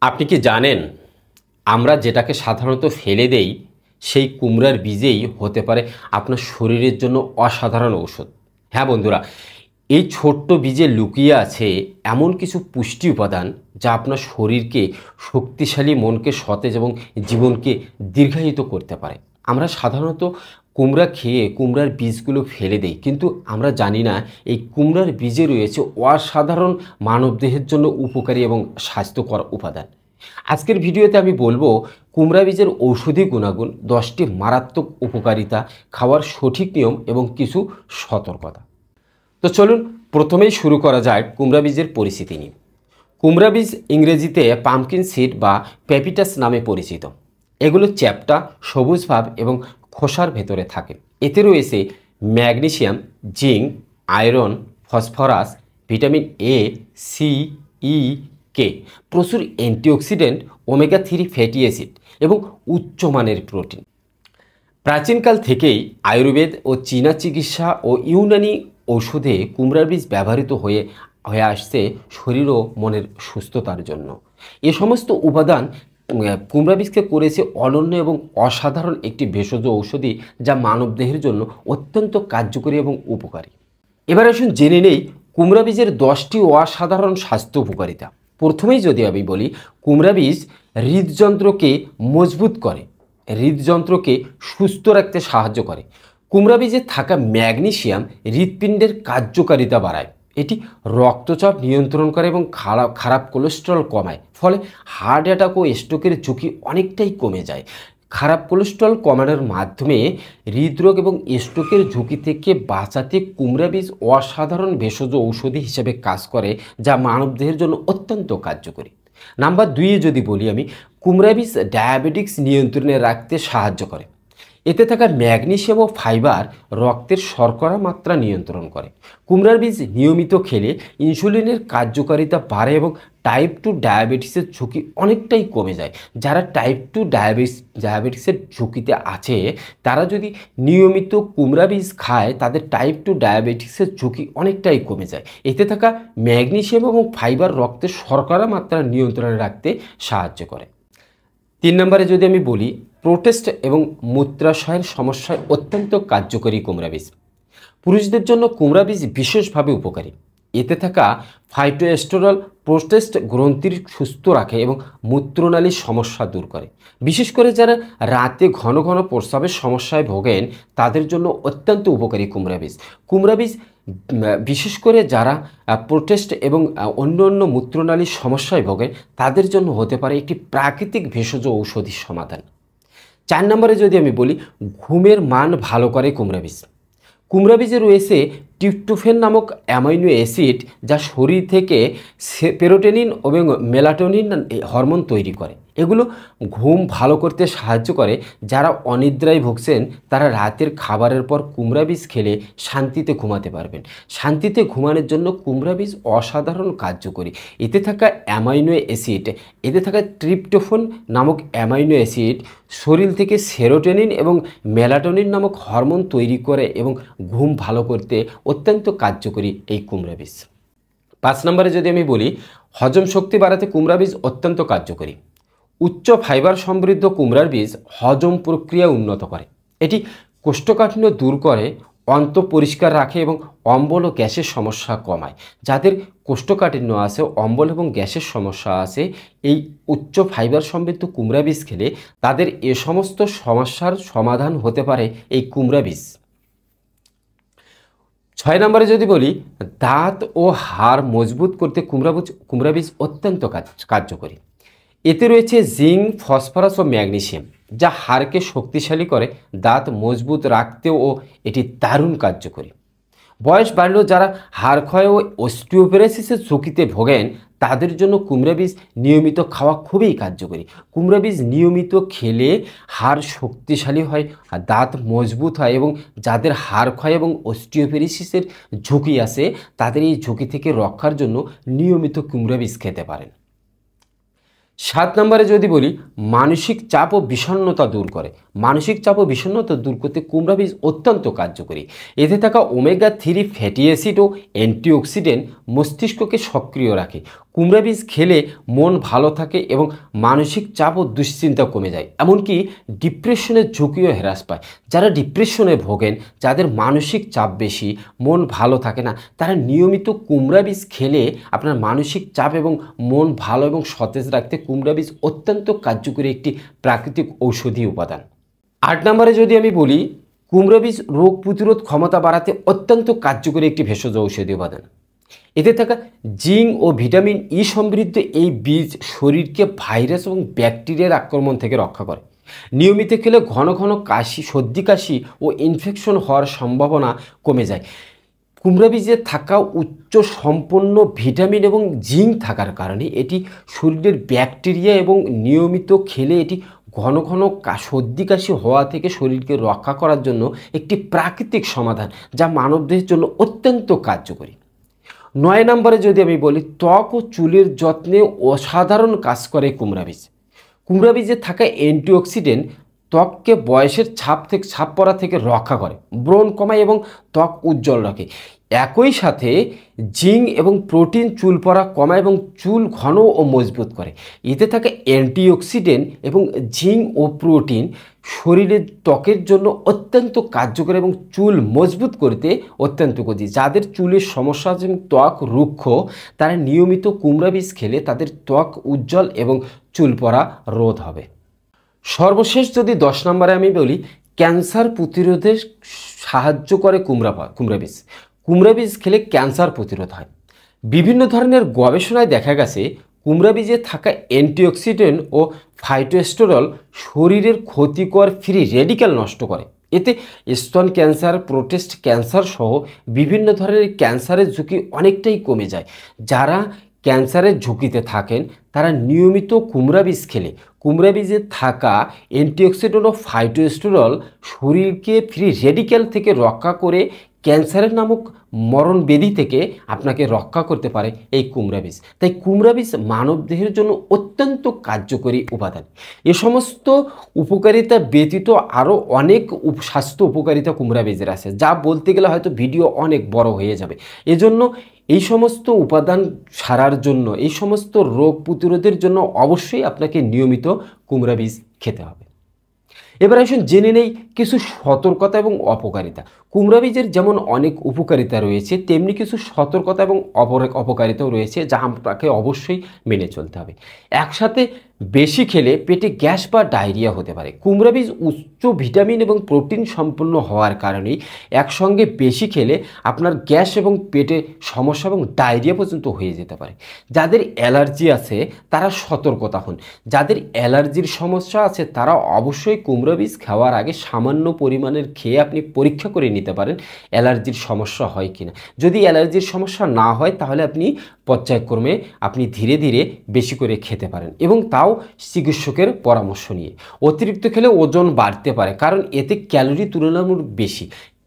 আপনি কি জানেন আমরা যেটাকে সাধারণত ফেলে দেই সেই কুমড়ার বীজেই হতে পারে আপনার শরীরের জন্য অসাধারণ ঔষধ। হ্যাঁ বন্ধুরা, এই ছোট্ট বীজে লুকিয়ে আছে এমন কিছু পুষ্টি উপাদান যা আপনার শরীরকে শক্তিশালী, মনকে সতেজ এবং জীবনকে দীর্ঘায়িত করতে পারে। আমরা সাধারণত কুমড়া খেয়ে কুমড়ার বীজগুলো ফেলে দেই, কিন্তু আমরা জানি না এই কুমড়ার বীজে রয়েছে অসাধারণ মানবদেহের জন্য উপকারী এবং স্বাস্থ্যকর উপাদান। আজকের ভিডিওতে আমি বলবো কুমড়া বীজের ঔষধি গুণাগুণ, 10টি মারাত্মক উপকারিতা, খাওয়ার সঠিক নিয়ম এবং কিছু সতর্কতা। তো চলুন প্রথমেই শুরু করা যায় কুমড়া বীজের পরিচিতি নিয়ে। কুমড়া বীজ ইংরেজিতে পাম্পকিন সিড বা পেপিটাস নামে পরিচিত। এগুলো চ্যাপ্টা, সবুজ ভাব এবং খোসার ভেতরে থাকে। এতে রয়েছে magnesium, zinc, iron, phosphorus, vitamin A, C, E, K, প্রচুর অ্যান্টিঅক্সিডেন্ট, ওমেগা 3 ফ্যাটি অ্যাসিড এবং উচ্চমানের প্রোটিন। প্রাচীনকাল থেকেই আয়ুর্বেদ ও চীনা চিকিৎসা ও ইউনানি ঔষধে কুমড়ার বীজ ব্যবহৃত হয়ে আসছে শরীর ও মনের সুস্থতার জন্য। এ সমস্ত উপাদান কুমড়া বীজকে করেছে অনন্য এবং অসাধারণ একটি ভেষজ ঔষধি, যা মানবদেহের জন্য অত্যন্ত কার্যকরী এবং উপকারী। এবার আসুন জেনে নেই কুমড়া বীজের 10টি অসাধারণ স্বাস্থ্য উপকারিতা। প্রথমেই যদি আমি বলি, কুমড়া বীজ হৃদযন্ত্রকে মজবুত করে, হৃদযন্ত্রকে সুস্থ রাখতে সাহায্য করে। কুমড়া বীজে থাকা ম্যাগনেসিয়াম হৃৎপিণ্ডের কার্যকারিতা বাড়ায়। এটি রক্তচাপ নিয়ন্ত্রণ করে এবং খারাপ কোলেস্টেরল কমায়, ফলে হার্ট অ্যাটাক ও স্ট্রোকের ঝুঁকি অনেকটাই কমে যায়। খারাপ কোলেস্টেরল কমানোর মাধ্যমে হৃদরোগ এবং স্ট্রোকের ঝুঁকি থেকে বাঁচাতে কুমড়া বীজ অসাধারণ ভেষজ ঔষধি হিসেবে কাজ করে, যা মানবদেহের জন্য অত্যন্ত কার্যকরী। নাম্বার 2 যদি বলি আমি, কুমড়া বীজ ডায়াবেটিক্স নিয়ন্ত্রণে রাখতে সাহায্য করে। এতে থাকা ম্যাগনেসিয়াম ও ফাইবার রক্তের শর্করা মাত্রা নিয়ন্ত্রণ করে। কুমড়ার বীজ নিয়মিত খেলে ইনসুলিনের কার্যকারিতা বাড়ে এবং টাইপ 2 ডায়াবেটিসের ঝুঁকি অনেকটাই কমে যায়। যারা টাইপ 2 ডায়াবেটিসের ঝুঁকিতে আছে, তারা যদি নিয়মিত কুমড়া বীজ খায়, তাদের টাইপ 2 ডায়াবেটিসের ঝুঁকি অনেকটাই কমে যায়। এতে থাকা ম্যাগনেসিয়াম এবং ফাইবার রক্তের শর্করা মাত্রা নিয়ন্ত্রণে রাখতে সাহায্য করে। 3 নম্বরে যদি আমি বলি, প্রোস্টেট এবং মূত্রাশয়ের সমস্যায় অত্যন্ত কার্যকরী কুমড়া বীজ। পুরুষদের জন্য কুমড়া বীজ বিশেষভাবে উপকারী। এতে থাকা ফাইটোস্টেরল প্রোস্টেট গ্রন্থির সুস্থ রাখে এবং মূত্রনালীর সমস্যা দূর করে। বিশেষ করে যারা রাতে ঘন ঘন প্রস্রাবের সমস্যায় ভোগেন, তাদের জন্য অত্যন্ত উপকারী কুমড়া বীজ। কুমড়া বীজ বিশেষ করে যারা প্রোস্টেট এবং অন্য মূত্রনালীর সমস্যায় ভোগেন, তাদের জন্য হতে পারে একটি প্রাকৃতিক ভেষজ ঔষধি সমাধান। 4 নম্বরে যদি আমি বলি, ঘুমের মান ভালো করে কুমড়া বীজ। কুমড়া বীজে রয়েছে ট্রিপ্টোফ্যান নামক অ্যামাইনো অ্যাসিড, যা শরীর থেকে সেরোটোনিন এবং মেলাটোনিন হরমোন তৈরি করে। এগুলো ঘুম ভালো করতে সাহায্য করে। যারা অনিদ্রায় ভুগছেন, তারা রাতের খাবারের পর কুমড়া বীজ খেলে শান্তিতে ঘুমাতে পারবেন। শান্তিতে ঘুমানোর জন্য কুমড়া বীজ অসাধারণ কার্যকরী। এতে থাকা অ্যামাইনো অ্যাসিড, এতে থাকা ট্রিপ্টোফ্যান নামক অ্যামাইনো অ্যাসিড শরীর থেকে সেরোটোনিন এবং মেলাটোনিন নামক হরমোন তৈরি করে এবং ঘুম ভালো করতে অত্যন্ত কার্যকরী এই কুমড়া বীজ। 5 নম্বরে যদি আমি বলি, হজম শক্তি বাড়াতে কুমড়া বীজ অত্যন্ত কার্যকরী। উচ্চ ফাইবার সমৃদ্ধ কুমড়ার বীজ হজম প্রক্রিয়া উন্নত করে। এটি কোষ্ঠকাঠিন্য দূর করে, অন্ত পরিষ্কার রাখে এবং অম্বল ও গ্যাসের সমস্যা কমায়। যাদের কোষ্ঠকাঠিন্য আছে, অম্বল এবং গ্যাসের সমস্যা আছে, এই উচ্চ ফাইবার সমৃদ্ধ কুমড়া বীজ খেলে তাদের এ সমস্ত সমস্যার সমাধান হতে পারে এই কুমড়া বীজ। 6 নম্বরে যদি বলি, দাঁত ও হাড় মজবুত করতে কুমড়া বীজ অত্যন্ত কার্যকরী। এতে রয়েছে জিঙ্ক, ফসফরাস ও ম্যাগনেসিয়াম, যা হাড়কে শক্তিশালী করে, দাঁত মজবুত রাখতেও এটি দারুণ কার্যকরী। বয়স বাড়লেও যারা হাড় ক্ষয় ও অস্টিওপোরোসিসের ঝুঁকিতে ভোগেন, তাদের জন্য কুমড়া বীজ নিয়মিত খাওয়া খুবই কার্যকরী। কুমড়া বীজ নিয়মিত খেলে হাড় শক্তিশালী হয়, দাঁত মজবুত হয় এবং যাদের হাড় ক্ষয় এবং অস্টিওপোরোসিসের ঝুঁকি আছে, তাদের এই ঝুঁকি থেকে রক্ষার জন্য নিয়মিত কুমড়া বীজ খেতে পারেন। 7 নম্বরে যদি বলি, মানসিক চাপ ও বিষণ্ণতা দূর করে। মানসিক চাপ ও বিষণ্ণতা দূর করতে কুমড়া বীজ অত্যন্ত কার্যকরী। এতে থাকা ওমেগা 3 ফ্যাটি অ্যাসিড ও অ্যান্টিঅক্সিডেন্ট মস্তিষ্ককে সক্রিয় রাখে। কুমড়া বীজ খেলে মন ভালো থাকে এবং মানসিক চাপ ও দুশ্চিন্তা কমে যায়, এমনকি ডিপ্রেশনের ঝুঁকিও হ্রাস পায়। যারা ডিপ্রেশনে ভোগেন, যাদের মানসিক চাপ বেশি, মন ভালো থাকে না, তারা নিয়মিত কুমড়া বীজ খেলে আপনার মানসিক চাপ এবং মন ভালো এবং সতেজ রাখতে কুমড়া বীজ অত্যন্ত কার্যকরী একটি প্রাকৃতিক ঔষধি উপাদান। 8 নম্বরে যদি আমি বলি, কুমড়া বীজ রোগ প্রতিরোধ ক্ষমতা বাড়াতে অত্যন্ত কার্যকরী একটি ভেষজ ঔষধি উপাদান। এতে থাকা জিঙ্ক ও ভিটামিন ই সমৃদ্ধ এই বীজ শরীরকে ভাইরাস এবং ব্যাকটেরিয়ার আক্রমণ থেকে রক্ষা করে। নিয়মিত খেলে ঘন ঘন কাশি, সর্দি কাশি ও ইনফেকশন হওয়ার সম্ভাবনা কমে যায়। কুমড়া বীজে থাকা উচ্চ সম্পন্ন ভিটামিন এবং জিঙ্ক থাকার কারণে এটি শরীরের ব্যাকটেরিয়া এবং নিয়মিত খেলে এটি ঘন ঘন সর্দি কাশি হওয়া থেকে শরীরকে রক্ষা করার জন্য একটি প্রাকৃতিক সমাধান, যা মানবদেহের জন্য অত্যন্ত কার্যকরী। 9 নম্বরে যদি আমি বলি, ত্বক ও চুলের যত্নে অসাধারণ কাজ করে কুমড়া বীজ। কুমড়া বীজে থাকা অ্যান্টিঅক্সিডেন্ট ত্বককে বয়সের ছাপ পড়া থেকে রক্ষা করে, ব্রণ কমায় এবং ত্বক উজ্জ্বল রাখে। একই সাথে জিঙ্ক এবং প্রোটিন চুল পড়া কমায় এবং চুল ঘন ও মজবুত করে। এতে থাকা অ্যান্টিঅক্সিডেন্ট এবং জিঙ্ক ও প্রোটিন শরীরের ত্বকের জন্য অত্যন্ত কার্যকর এবং চুল মজবুত করতে অত্যন্ত কার্যকরী। যাদের চুলের সমস্যা আছে এবং ত্বক রুক্ষ, তারা নিয়মিত কুমড়া বীজ খেলে তাদের ত্বক উজ্জ্বল এবং চুল পড়া রোধ হবে। সর্বশেষ যদি 10 নম্বরে আমি বলি, ক্যান্সার প্রতিরোধে সাহায্য করে কুমড়া বীজ। কুমড়া বীজ খেলে ক্যান্সার প্রতিরোধ হয়। বিভিন্ন ধরনের গবেষণায় দেখা গেছে কুমড়া বীজে থাকা অ্যান্টিঅক্সিডেন্ট ও ফাইটোস্টেরল শরীরের ক্ষতিকর ফ্রি রেডিক্যাল নষ্ট করে। এতে স্তন ক্যান্সার, প্রোস্টেট ক্যান্সার সহ বিভিন্ন ধরনের ক্যান্সারের ঝুঁকি অনেকটাই কমে যায়। যারা ক্যান্সারের ঝুঁকিতে থাকেন তারা নিয়মিত কুমড়া বীজ খেলে কুমড়া বীজে থাকা অ্যান্টিঅক্সিডেন্ট ও ফাইটোস্টেরল শরীরকে ফ্রি রেডিক্যাল থেকে রক্ষা করে ক্যান্সারের নামক মরণ ব্যাধি থেকে আপনাকে রক্ষা করতে পারে এই কুমড়া বীজ। তাই কুমড়া বীজ মানবদেহের জন্য অত্যন্ত কার্যকরী উপাদান। এ সমস্ত উপকারিতা ব্যতীত আরও অনেক স্বাস্থ্য উপকারিতা কুমড়া বীজের আছে, যা বলতে গেলে হয়তো ভিডিও অনেক বড় হয়ে যাবে। এজন্য এই সমস্ত উপাদান সারার জন্য, এই সমস্ত রোগ প্রতিরোধের জন্য অবশ্যই আপনাকে নিয়মিত কুমড়া বীজ খেতে হবে। এবার আসুন জেনে নেই কিছু সতর্কতা এবং অপকারিতা। কুমড়া বীজের যেমন অনেক উপকারিতা রয়েছে, তেমনি কিছু সতর্কতা এবং অপকারিতাও রয়েছে, যা আপনাকে অবশ্যই মেনে চলতে হবে। একসাথে বেশি খেলে পেটে গ্যাস বা ডায়রিয়া হতে পারে। কুমড়া বীজ উচ্চ ভিটামিন এবং প্রোটিন সম্পন্ন হওয়ার কারণেই একসঙ্গে বেশি খেলে আপনার গ্যাস এবং পেটে সমস্যা এবং ডায়রিয়া পর্যন্ত হয়ে যেতে পারে। যাদের অ্যালার্জি আছে তারা সতর্কতা হন। যাদের অ্যালার্জির সমস্যা আছে তারা অবশ্যই কুমড়া বীজ খাওয়ার আগে সামান্য পরিমাণের খেয়ে আপনি পরীক্ষা করে নিতে পারেন অ্যালার্জির সমস্যা হয় কিনা। যদি অ্যালার্জির সমস্যা না হয় তাহলে আপনি পর্যায়ক্রমে আপনি ধীরে ধীরে বেশি করে খেতে পারেন, এবং তাও চিকিৎসকের পরামর্শ নিয়ে। অতিরিক্ত খেলে ওজন বাড়তে পারে, কারণ এতে ক্যালোরি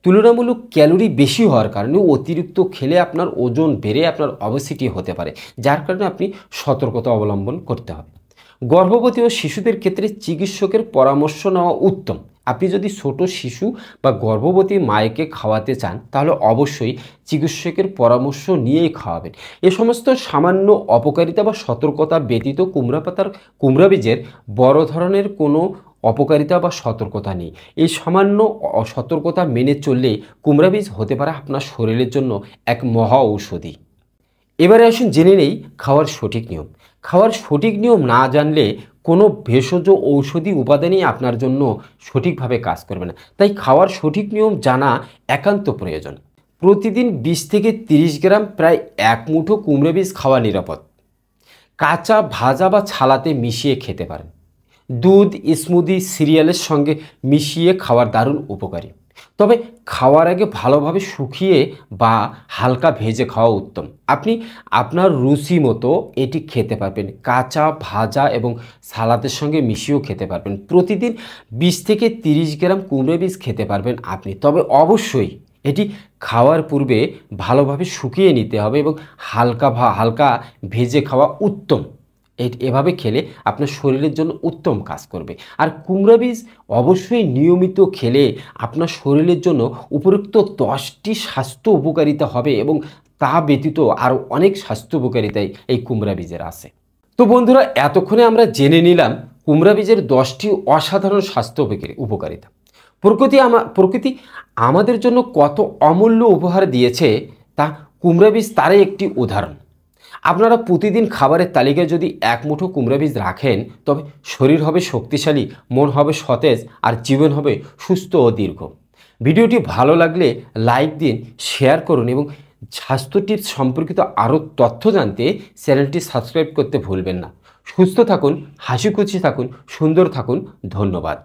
তুলনামূলক ক্যালোরি বেশি হওয়ার কারণে অতিরিক্ত খেলে আপনার ওজন বেড়ে আপনার অবেসিটি হতে পারে, যার কারণে আপনি সতর্কতা অবলম্বন করতে হবে। গর্ভবতী ও শিশুদের ক্ষেত্রে চিকিৎসকের পরামর্শ নেওয়া উত্তম। আপনি যদি ছোট শিশু বা গর্ভবতী মায়েকে খাওয়াতে চান তাহলে অবশ্যই চিকিৎসকের পরামর্শ নিয়েই খাওয়াবেন। এ সমস্ত সামান্য অপকারিতা বা সতর্কতা ব্যতীত কুমড়া বীজের বড় ধরনের কোনো অপকারিতা বা সতর্কতা নেই। এই সামান্য সতর্কতা মেনে চললে কুমড়া বীজ হতে পারে আপনার শরীরের জন্য এক মহা ঔষধি। এবারে আসুন জেনে নেই খাওয়ার সঠিক নিয়ম। খাওয়ার সঠিক নিয়ম না জানলে কোনো ভেষজ ঔষধি উপাদানই আপনার জন্য সঠিকভাবে কাজ করবে না। তাই খাওয়ার সঠিক নিয়ম জানা একান্ত প্রয়োজন। প্রতিদিন 20 থেকে 30 গ্রাম প্রায় 1 মুঠো কুমড়া বীজ খাওয়া নিরাপদ। কাঁচা, ভাজা বা ছালাতে মিশিয়ে খেতে পারেন। দুধ, স্মুদি, সিরিয়ালের সঙ্গে মিশিয়ে খাওয়ার দারুণ উপকারী। তবে খাওয়ার আগে ভালোভাবে শুকিয়ে বা হালকা ভেজে খাওয়া উত্তম। আপনি আপনার রুচি মতো এটি খেতে পারবেন। কাঁচা, ভাজা এবং সালাদের সঙ্গে মিশিয়েও খেতে পারবেন। প্রতিদিন 20 থেকে 30 গ্রাম কুমড়া বীজ খেতে পারবেন আপনি। তবে অবশ্যই এটি খাওয়ার পূর্বে ভালোভাবে শুকিয়ে নিতে হবে এবং হালকা ভেজে খাওয়া উত্তম। এভাবে খেলে আপনার শরীরের জন্য উত্তম কাজ করবে। আর কুমড়া বীজ অবশ্যই নিয়মিত খেলে আপনার শরীরের জন্য উপরোক্ত 10টি স্বাস্থ্য উপকারিতা হবে, এবং তা ব্যতীত আরও অনেক স্বাস্থ্য উপকারিতায় এই কুমড়া বীজের আছে। তো বন্ধুরা, এতক্ষণে আমরা জেনে নিলাম কুমড়া বীজের 10টি অসাধারণ স্বাস্থ্য উপকারিতা। প্রকৃতি আমাদের জন্য কত অমূল্য উপহার দিয়েছে তা কুমড়া বীজ তারই একটি উদাহরণ। আপনারা প্রতিদিন খাবারের তালিকায় যদি এক মুঠো কুমড়া বীজ রাখেন, তবে শরীর হবে শক্তিশালী, মন হবে সতেজ, আর জীবন হবে সুস্থ ও দীর্ঘ। ভিডিওটি ভালো লাগলে লাইক দিন, শেয়ার করুন এবং স্বাস্থ্য টিপস সম্পর্কিত আরও তথ্য জানতে চ্যানেলটি সাবস্ক্রাইব করতে ভুলবেন না। সুস্থ থাকুন, হাসিখুশি থাকুন, সুন্দর থাকুন। ধন্যবাদ।